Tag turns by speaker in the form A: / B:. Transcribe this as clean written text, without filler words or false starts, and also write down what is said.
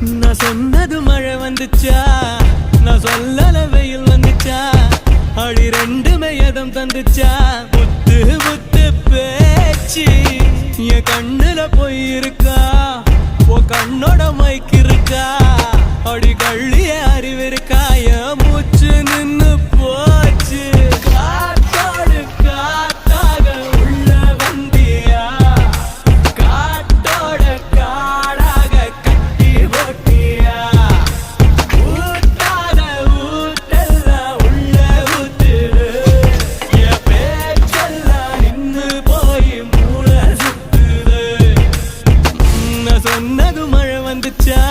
A: நான் சொன்னது மழை வந்துச்சா, நான் சொல்லல வெயில் வந்துச்சா, அடி ரெண்டுமே எதம் தந்துச்சா. முத்து முத்து பேச்சு என் கண்ணுல போய் இருக்கா, உன் கண்ணோட மைக்கு இருக்கா, அடி கள்ளிய அறிவு இருக்கா. என் மூச்சு நின்னு போச்சு. காத்தோடு காத்தாக உள்ள வந்தியா, காட்டோட காடாக கட்டி போட்டியா. ஊத்தாத ஊத்தெல்லாம் உள்ள ஊத்துது, என் பேச்செல்லாம் நின்னு போய் மூளை சுத்துது. நான் சொன்னது மழை வந்துச்சா,